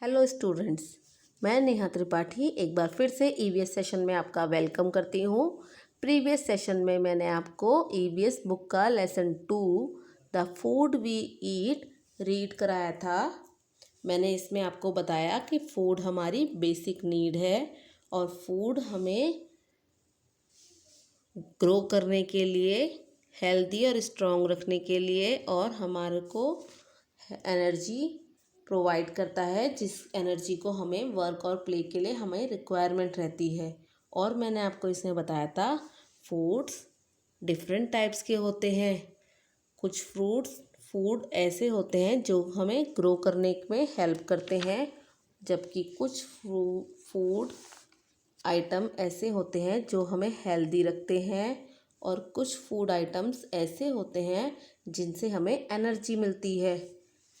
Hello students, मैं नेहा त्रिपाठी एक बार फिर से ईवीएस सेशन में आपका वेलकम करती हूँ। प्रीवियस सेशन में मैंने आपको ईवीएस बुक का lesson 2 the food we eat read कराया था। मैंने इसमें आपको बताया कि फूड हमारी बेसिक नीड है और फूड हमें ग्रो करने के लिए, हेल्दी और स्ट्रॉन्ग रखने के लिए और हमारे को एनर्जी प्रोवाइड करता है, जिस एनर्जी को हमें वर्क और प्ले के लिए हमें रिक्वायरमेंट रहती है। और मैंने आपको इसमें बताया था फूड्स डिफरेंट टाइप्स के होते हैं। कुछ फूड ऐसे होते हैं जो हमें ग्रो करने में हेल्प करते हैं, जबकि कुछ फूड आइटम ऐसे होते हैं जो हमें हेल्दी रखते हैं और कुछ फूड आइटम्स ऐसे होते हैं जिनसे हमें एनर्जी मिलती है।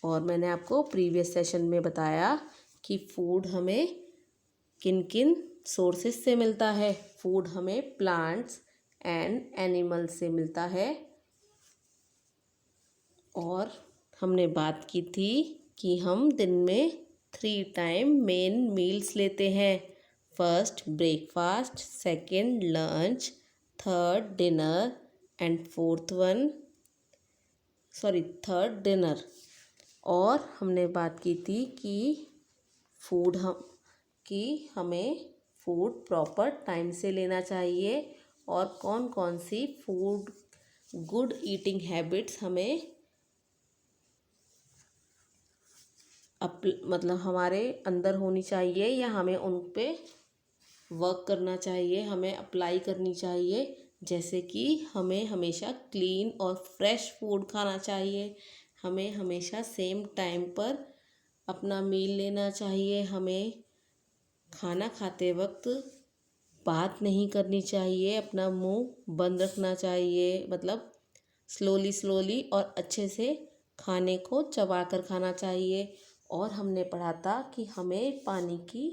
और मैंने आपको प्रीवियस सेशन में बताया कि फूड हमें किन किन सोर्सेस से मिलता है। फूड हमें प्लांट्स एंड एनिमल से मिलता है। और हमने बात की थी कि हम दिन में 3 टाइम मेन मील्स लेते हैं। First breakfast, second lunch, third dinner and third dinner. और हमने बात की थी कि हमें फूड प्रॉपर टाइम से लेना चाहिए और कौन कौन sea food good eating habits हमें मतलब हमारे अंदर होनी चाहिए या हमें उन पे वर्क करना चाहिए, हमें अप्लाई करनी चाहिए। जैसे कि हमें हमेशा क्लीन और फ्रेश फूड खाना चाहिए, हमें हमेशा सेम टाइम पर अपना मील लेना चाहिए, हमें खाना खाते वक्त बात नहीं करनी चाहिए, अपना मुंह बंद रखना चाहिए, मतलब स्लोली और अच्छे से खाने को चबा कर खाना चाहिए। और हमने पढ़ा था कि हमें पानी की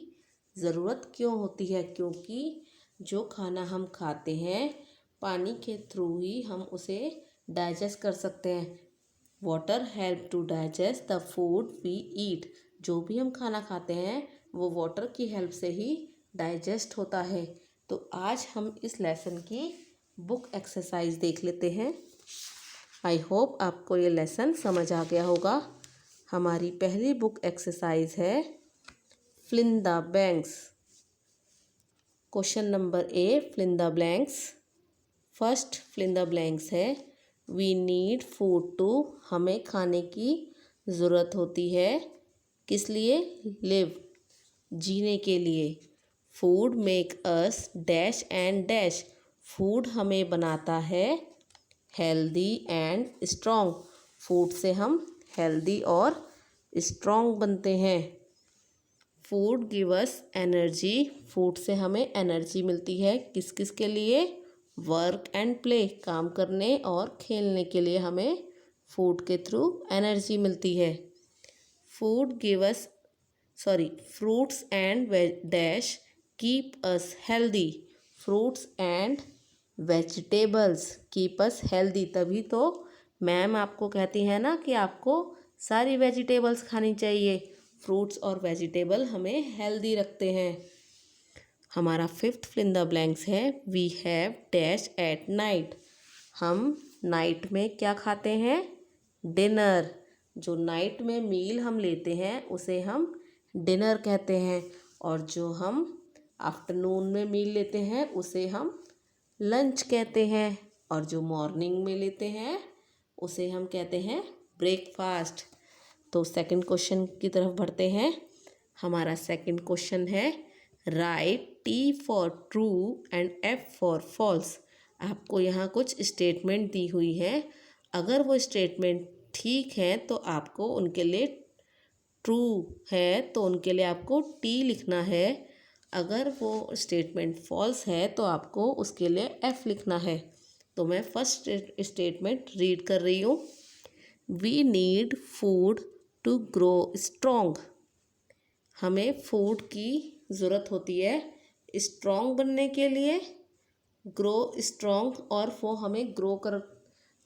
ज़रूरत क्यों होती है, क्योंकि जो खाना हम खाते हैं पानी के थ्रू ही हम उसे डाइजेस्ट कर सकते हैं। Water help to digest the food we eat. जो भी हम खाना खाते हैं वो वाटर की हेल्प से ही डाइजेस्ट होता है। तो आज हम इस लेसन की बुक एक्सरसाइज देख लेते हैं। आई होप आपको ये लेसन समझ आ गया होगा। हमारी पहली बुक एक्सरसाइज है fill the blanks. Question number A, fill the blanks. First fill the blanks है वी नीड फूड टू। हमें खाने की ज़रूरत होती है, किस लिए? लिव, जीने के लिए। Food make us dash and dash. Food हमें बनाता है हेल्दी एंड स्ट्रॉन्ग। फूड से हम हेल्दी और स्ट्रॉन्ग बनते हैं। Food give us energy. Food से हमें एनर्जी मिलती है, किस किस के लिए? वर्क एंड प्ले, काम करने और खेलने के लिए हमें फूड के थ्रू एनर्जी मिलती है। Fruits and dash keep us healthy. Fruits and vegetables keep us healthy. तभी तो मैम आपको कहती है ना कि आपको सारी वेजिटेबल्स खानी चाहिए। फ्रूट्स और वेजिटेबल हमें हेल्दी रखते हैं। हमारा फिफ्थ फिल द ब्लैंक्स है we have dash at night. हम नाइट में क्या खाते हैं? डिनर। जो नाइट में मील हम लेते हैं उसे हम डिनर कहते हैं, और जो हम आफ्टरनून में मील लेते हैं उसे हम लंच कहते हैं, और जो मॉर्निंग में लेते हैं उसे हम कहते हैं ब्रेकफास्ट। तो सेकंड क्वेश्चन की तरफ बढ़ते हैं। हमारा सेकंड क्वेश्चन है write T for true and F for false. आपको यहाँ कुछ स्टेटमेंट दी हुई है। अगर वो स्टेटमेंट ठीक है तो आपको उनके लिए, ट्रू है तो उनके लिए आपको टी लिखना है। अगर वो स्टेटमेंट फॉल्स है तो आपको उसके लिए एफ लिखना है। तो मैं फर्स्ट स्टेटमेंट रीड कर रही हूँ। We need food to grow strong. हमें फूड की ज़रूरत होती है स्ट्रॉन्ग बनने के लिए, ग्रो स्ट्रॉन्ग, और वो हमें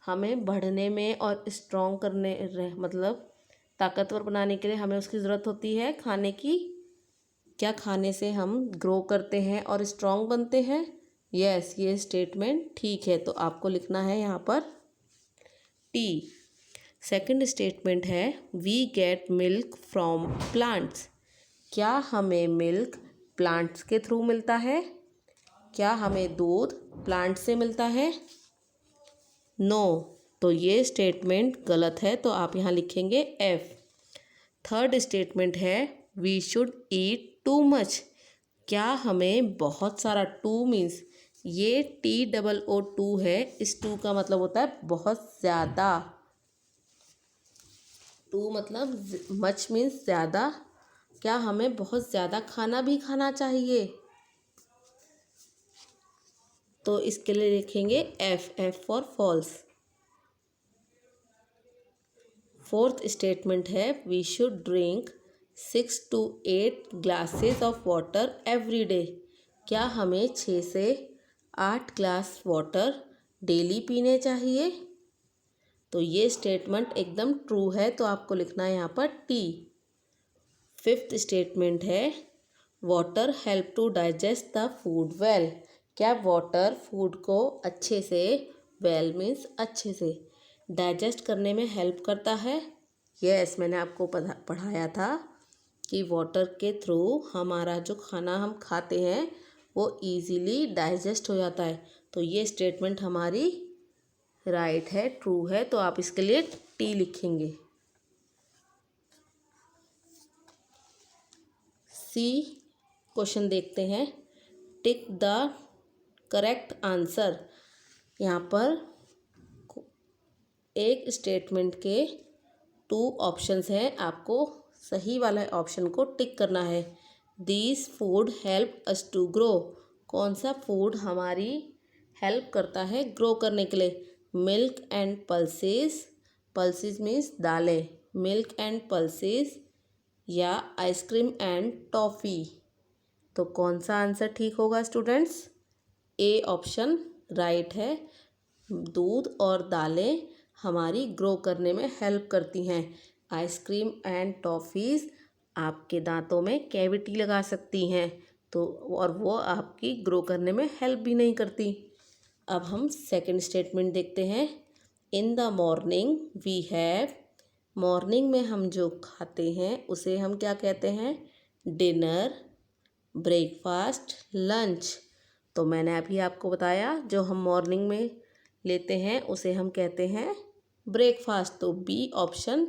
हमें बढ़ने में और स्ट्रॉन्ग करने मतलब ताकतवर बनाने के लिए हमें उसकी ज़रूरत होती है खाने की। क्या खाने से हम ग्रो करते हैं और स्ट्रॉन्ग बनते हैं? यस, ये स्टेटमेंट ठीक है। तो आपको लिखना है यहाँ पर टी। सेकंड स्टेटमेंट है we get milk from plants. क्या हमें मिल्क प्लांट्स के थ्रू मिलता है? क्या हमें दूध प्लांट से मिलता है? नो। तो ये स्टेटमेंट गलत है, तो आप यहाँ लिखेंगे एफ। थर्ड स्टेटमेंट है we should eat too much. क्या हमें बहुत सारा, टू मीन्स ये TOO है, इस टू का मतलब होता है बहुत ज़्यादा। टू मतलब मच मीन्स ज़्यादा। क्या हमें बहुत ज़्यादा खाना भी खाना चाहिए? तो इसके लिए लिखेंगे F for false. Fourth statement है we should drink 6 to 8 glasses of water every day. क्या हमें 6 से 8 ग्लास वाटर डेली पीने चाहिए? तो ये स्टेटमेंट एकदम ट्रू है, तो आपको लिखना है यहाँ पर टी। फिफ्थ स्टेटमेंट है water help to digest the food well. क्या वाटर फूड को अच्छे से, वेल मीन्स अच्छे से, डाइजेस्ट करने में हेल्प करता है? यस, मैंने आपको पढ़ाया था कि वाटर के थ्रू हमारा जो खाना हम खाते हैं वो इजीली डाइजेस्ट हो जाता है। तो ये स्टेटमेंट हमारी राइट है, ट्रू है, तो आप इसके लिए टी लिखेंगे। सी क्वेश्चन देखते हैं। Tick the correct answer. यहाँ पर एक स्टेटमेंट के 2 ऑप्शंस हैं, आपको सही वाला ऑप्शन को टिक करना है। This food help us to grow. कौन सा फूड हमारी हेल्प करता है ग्रो करने के लिए? Milk and pulses. Pulses means दालें। मिल्क एंड पल्सेस या आइसक्रीम एंड टॉफ़ी। तो कौन सा आंसर ठीक होगा स्टूडेंट्स? ए ऑप्शन राइट है। दूध और दालें हमारी ग्रो करने में हेल्प करती हैं। आइसक्रीम एंड टॉफ़ीज़ आपके दांतों में कैविटी लगा सकती हैं, तो और वो आपकी ग्रो करने में हेल्प भी नहीं करती। अब हम सेकंड स्टेटमेंट देखते हैं। In the morning we have. Morning में हम जो खाते हैं उसे हम क्या कहते हैं? Dinner, breakfast, lunch. तो मैंने अभी आपको बताया जो हम मॉर्निंग में लेते हैं उसे हम कहते हैं ब्रेकफास्ट। तो बी ऑप्शन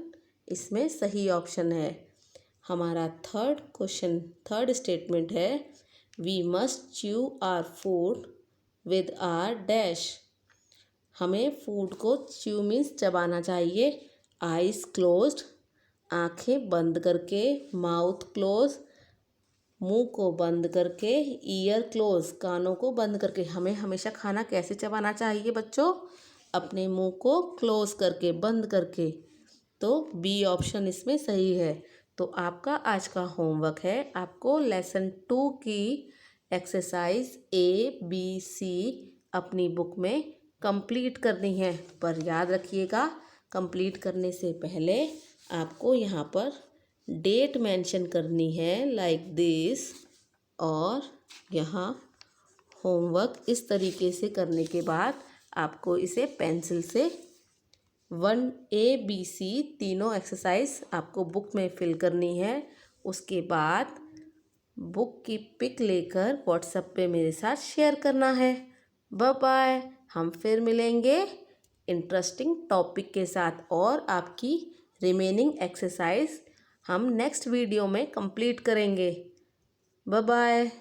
इसमें सही ऑप्शन है। हमारा थर्ड स्टेटमेंट है we must chew our food with our dash. हमें फूड को च्यू मीन्स चबाना चाहिए। आइज़ क्लोज्ड, आँखें बंद करके। माउथ क्लोज, मुंह को बंद करके। ईयर क्लोज, कानों को बंद करके। हमें हमेशा खाना कैसे चबाना चाहिए बच्चों? अपने मुंह को क्लोज करके, बंद करके। तो बी ऑप्शन इसमें सही है। तो आपका आज का होमवर्क है, आपको लेसन 2 की एक्सरसाइज ABC अपनी बुक में कंप्लीट करनी है। पर याद रखिएगा, कंप्लीट करने से पहले आपको यहाँ पर डेट मेंशन करनी है लाइक दिस। और यहाँ होमवर्क इस तरीके से करने के बाद आपको इसे पेंसिल से 1ABC तीनों एक्सरसाइज आपको बुक में फिल करनी है। उसके बाद बुक की पिक लेकर व्हाट्सएप पे मेरे साथ शेयर करना है। Bye bye. हम फिर मिलेंगे इंटरेस्टिंग टॉपिक के साथ, और आपकी रिमेनिंग एक्सरसाइज हम नेक्स्ट वीडियो में कंप्लीट करेंगे। Bye bye.